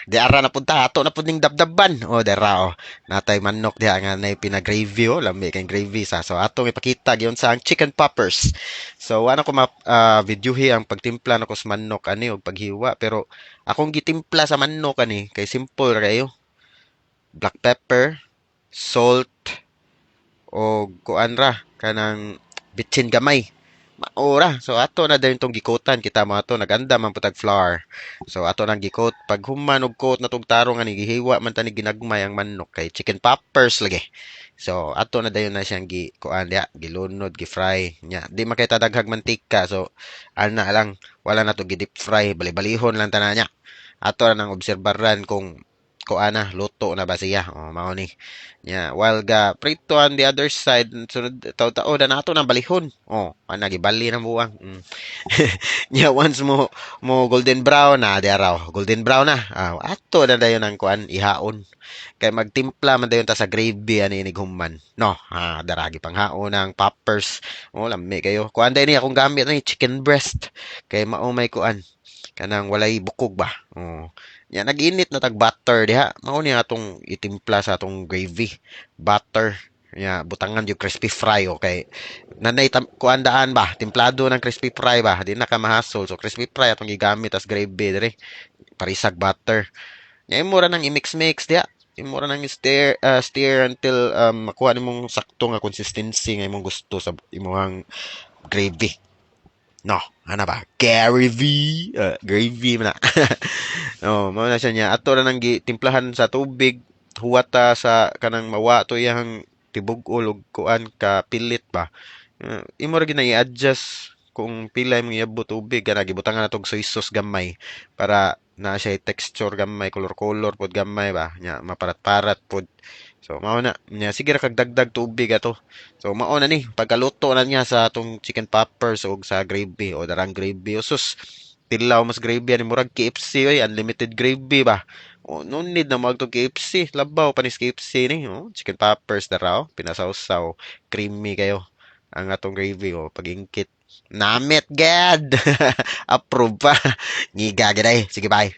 Di ara na punta ato na pud ning dabdaban. Dera natay manok diha nga nay pinag-gravy lami kay gravy sa. So atong ipakita giyon sa ang chicken poppers. So wala ko videohi ang pagtimpla nako sa manok ani og paghiwa pero akong gitimpla sa manok ani kay simple ra kayo. Black pepper, salt o kuan ra kanang bitsin gamay. Maura. So ato na dayon tong gikotan kita mo ato naganda man putag flour. So ato nang gikot pag human og coat na tong tarong ani gihiwa man tani ginagmay ang manok kay chicken poppers lagi. So ato na dayon na siyang gi kuan dia gilunod gi-fry nya. Di makita daghag mantika so ana lang wala na to gi-deep fry bali-balihon lang tanan niya. Ato na nang obserbaran kung kuan na luto na ba siya. Mao ni. Yeah, while ga prito on the other side, sunod taw-tao na nato ng balihon. Ana gibali na buwang. Yeah, once mo golden brown na di araw. Golden brown na. Ato na dayon ang kuan ihaon. Kay magtimpla man dayon ta sa gravy ani human. No, daragi panghaon ng poppers. Lami kayo. Kuan day ni akong gamit ni chicken breast. Kay mao may kuan kanang walay bukog ba. Yan nag-init na tag butter diha. Mao ni atong itimpla sa atong gravy. Butter. Butangan yung crispy fry okay. Nanay kuandaan ba? Timplado ng crispy fry ba? Di na ka mahasol. So crispy fry atong gigamit as gravy dire. Parisag butter. Imura nang i-mix-mix diha. Imura nang stir until makuha nimong sakto nga consistency nga imong gusto sa imong gravy. No, ano ba? Gravy man na. Mao na siya niya. Ato na nang timplahan sa tubig, huwata sa kanang mawa to iyang tibug-ol ug kuan ka pilit ba. Imo ra gyud i-adjust kung pila imong iabot tubig kana gibutangan na tog soy sauce gamay para na siya texture gamay, color-color pod gamay ba. Nya maparat-parat pod. So mao na nya sige ra kag dagdag tubig ato. So mao na ni pagkaluto na niya sa atong chicken poppers ug sa gravy o darang gravy. Sus tilaw mas gravy ani murag KFC oy, unlimited gravy ba. No need na magto KFC, labaw panis KFC ni. Chicken poppers daraw, pinasawsaw, creamy kayo ang atong gravy pag-ingkit. Namit gad. Approve pa. Ngiga gid ay. Sige bye.